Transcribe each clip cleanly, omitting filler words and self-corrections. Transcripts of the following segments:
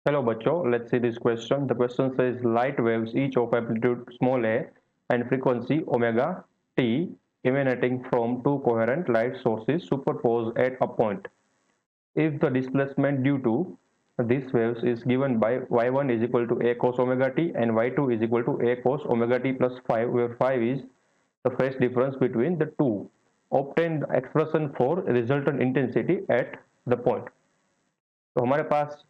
Hello bachcho, let's see this question. The question says light waves each of amplitude small a and frequency omega t emanating from two coherent light sources superposed at a point. If the displacement due to these waves is given by y1 is equal to a cos omega t and y2 is equal to a cos omega t plus 5, where 5 is the phase difference between the two, obtain the expression for resultant intensity at the point. तो हमारे पास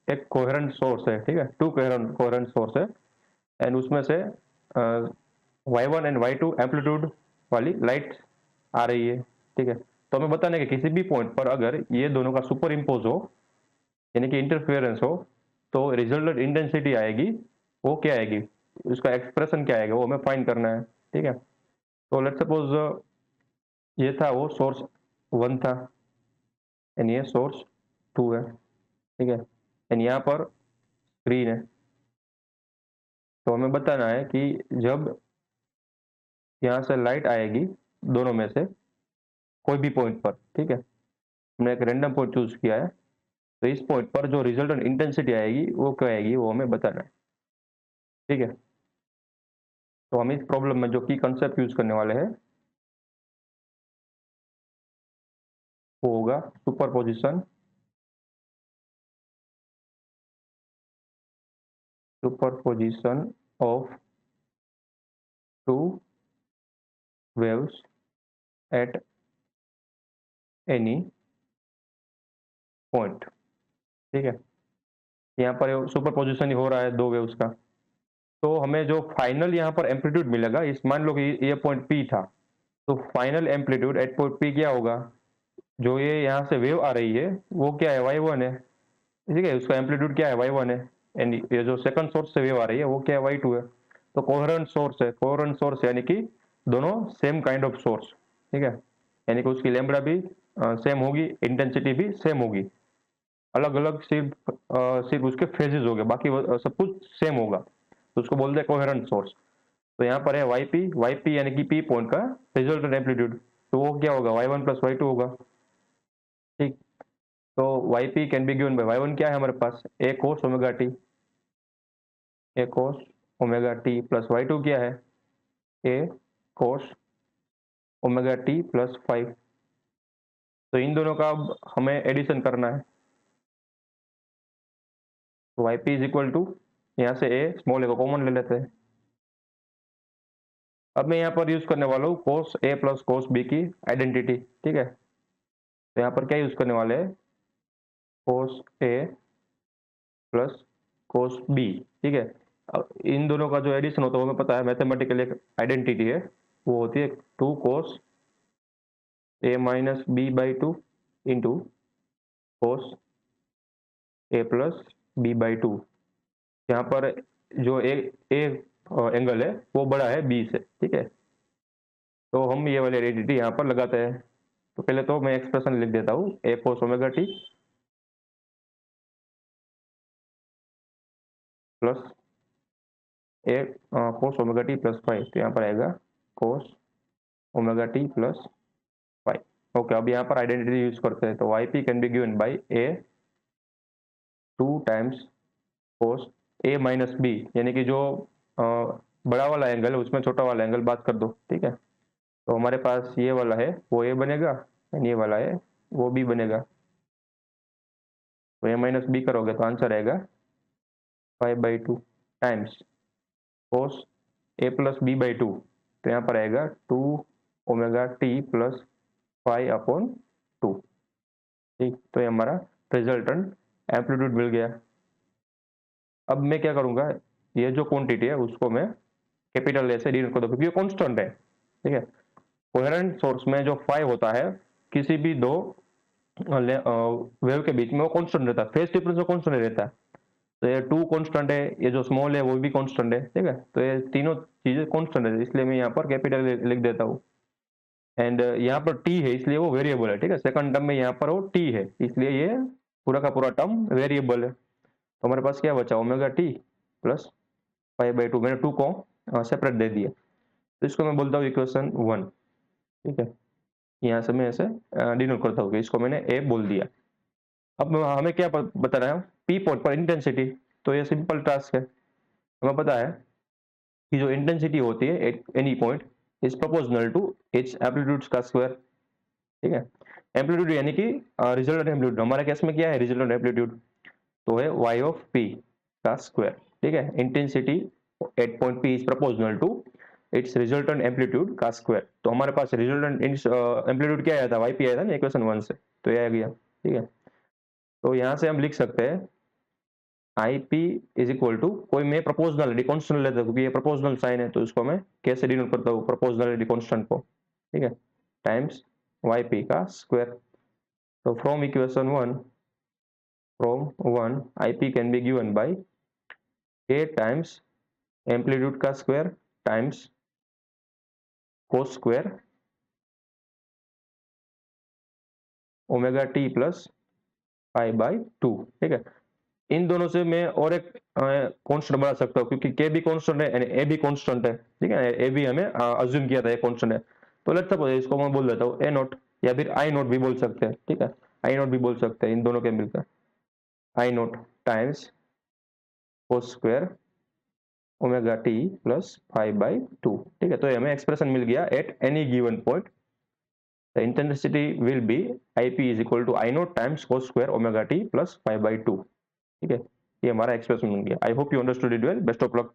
एक coherent source है, ठीक है, to coherent source है and उसमें से y1 and y2 amplitude वाली लाइट आ रही है, ठीक है। तो हमें बताना है कि किसी भी पॉइंट पर अगर ये दोनों का सुपर इम्पोज हो, यानी कि इंटरफेरेंस हो, तो रिजल्टेंट इंटेंसिटी आएगी, वो क्या आएगी, उसका एक्सप्रेशन क्या आएगा, वो हमें फाइंड करना है, ठीक है। तो लेट्स सपोज ये था, वो सोर्स 1 था एंड ये सोर्स 2 है, ठीक है, एंड यहाँ पर स्क्रीन है। तो हमें बताना है कि जब यहाँ से लाइट आएगी दोनों में से कोई भी पॉइंट पर, ठीक है, हमने एक रैंडम पॉइंट चूज किया है, तो इस पॉइंट पर जो रिजल्टेंट इंटेंसिटी आएगी वो क्या आएगी, वो हमें बताना है, ठीक है। तो हम इस प्रॉब्लम में जो की कंसेप्ट यूज करने वाले हैं वो होगा superposition of two waves eight any point, ठीक है। यहाँ पर सुपरपोजिशन ही हो रहा है दो वेव्स का, तो हमें जो फाइनल यहाँ पर एम्पलीट्यूड मिलेगा, इस मान लो कि ये पॉइंट पी था, तो final amplitude at point P क्या होगा, जो ये यहाँ से वेव आ रही है वो क्या है, y1 है, ठीक है, उसका एम्पलीट्यूड क्या है, y1 है, एंड ये जो सेकंड सोर्स से वेव आ रही है वो क्या है, y2 है। तो कोहेरेंट सोर्स है, कोहेरेंट सोर्स यानी कि दोनों सेम काइंड ऑफ सोर्स, ठीक है, यानी कि उसकी लैम्बडा भी सेम होगी, इंटेंसिटी भी सेम होगी, अलग अलग सिर्फ उसके फेजेस हो गए, बाकी सब कुछ सेम होगा, तो उसको बोलते हैं कोहेरेंट सोर्स। तो यहाँ पर है वाईपी यानी कि पी पॉइंट का रिजल्टेंट एम्पलीट्यूड, तो वो क्या होगा, y1 प्लस y2 होगा, ठीक। तो yp can be given bye y1 क्या है हमारे पास, a cos omega T, a cos omega T plus y2 क्या है, a cos omega T plus 5। तो इन दोनों का अब हमें एडिशन करना है, तो yp इज इक्वल टू, यहाँ से a स्मॉल a को कॉमन ले लेते हैं। अब मैं यहाँ पर यूज करने वाला हूँ cos a plus cos b की आइडेंटिटी, ठीक है। तो यहाँ पर क्या यूज करने वाले हैं, cos a plus cos b, ठीक है। अब इन दोनों का जो एडिशन होता है वो हमें पता है, मैथमेटिकल एक आइडेंटिटी है, वो होती है 2 cos a minus B by two into cos a plus B by two. यहाँ पर जो ए एंगल है वो बड़ा है बी से, ठीक है। तो हम ये वाली आइडेंटिटी यहाँ पर लगाते हैं। तो पहले तो मैं एक्सप्रेशन लिख देता हूँ, a cos omega T plus a cos omega T plus 5, तो यहाँ पर आएगा cos omega T plus 5। Okay, अब यहाँ पर आइडेंटिटी यूज करते हैं, तो yp can be given by a 2 times cos a minus B, यानी कि जो बड़ा वाला एंगल है उसमें छोटा वाला एंगल बात कर दो, ठीक है। तो हमारे पास ये वाला है वो a बनेगा एंड ये वाला है वो b बनेगा, तो a माइनस बी करोगे तो आंसर आएगा 5/2 times cos a plus B by two, तो यहाँ पर आएगा 2 ओमेगा टी प्लस 5/2, ठीक। तो ये हमारा रिजल्टेंट एम्पलीट्यूड मिल गया। अब मैं क्या करूंगा, ये जो क्वांटिटी है उसको मैं कैपिटल ए से डिनोट कर दूं, क्योंकि ये कांस्टेंट है, ठीक है। कोहेरेंट सोर्स में जो 5 होता है किसी भी दो वेव के बीच में वो कांस्टेंट रहता है, फेज डिफरेंस वो कांस्टेंट रहता है। तो ये 2 कांस्टेंट है, ये जो स्मॉल है वो भी कांस्टेंट है, ठीक है। तो ये तीनों चीजें कांस्टेंट है, इसलिए मैं यहाँ पर कैपिटल लिख देता हूँ। एंड यहाँ पर टी है इसलिए वो वेरिएबल है, ठीक है। सेकंड टर्म में यहाँ पर वो टी है इसलिए ये पूरा का पूरा टर्म वेरिएबल है। तो हमारे पास क्या बचा, ओमेगा टी प्लस 5/2, मैंने 2 को सेपरेट दे दिया, तो इसको मैं बोलता हूँ इक्वेशन 1, ठीक है। यहाँ से मैं ऐसे डिनोट करता हूँ कि इसको मैंने ए बोल दिया। अब हमें क्या बताना है, पी पॉइंट पर इंटेंसिटी। तो ये सिंपल टास्क है, हमें पता है कि जो इंटेंसिटी होती है at any point is proportional to its amplitude का स्क्वायर। ठीक है, एम्पलीट्यूड यानी कि रिजल्टेंट एम्पलीट्यूड, हमारे केस में क्या है रिजल्टेंट एम्पलीट्यूड, तो है y ऑफ p का स्क्वायर। ठीक है, intensity at point p is proportional to its resultant amplitude का स्क्वायर। तो हमारे पास रिजल्टेंट एम्पलीट्यूड क्या आया था, yp आया था ना इक्वेशन 1 से, तो ये आ गया। ठीक है, तो यहां से हम लिख सकते हैं ip इज इक्वल टू, कोई मैं प्रोपोर्शनलिटी कांस्टेंट लेता हूं क्योंकि ये प्रोपोर्शनल साइन है, तो इसको मैं कैसे डिनोट करता हूं, प्रोपोर्शनलिटी कांस्टेंट को। ठीक है, टाइम्स yp का स्क्वायर। तो from equation 1, ip can be given by a times amplitude का square times cos square omega T plus pi by 2। ठीक है, इन दोनों से मैं और एक कांस्टेंट बना सकता हूँ क्योंकि के भी कांस्टेंट है एंड ए भी कांस्टेंट है। ठीक है, ए भी हमें अज्यूम किया था ये कांस्टेंट है, तो लेट्स सपोज इसको मैं बोल देता हूँ ए नॉट, या फिर आई नॉट भी बोल सकते हैं। ठीक है, आई नॉट भी बोल सकते हैं, इन दोनों के मिलकर I naught times cos square omega T plus 5/2। ठीक है, तो हमें एक्सप्रेशन मिल गया at any given point the intensity will be ip is equal to I naught times cos square omega T plus 5/2। ठीक है, ये हमारा एक्सप्रेशन बन गया। I hope you understood it well, best of luck.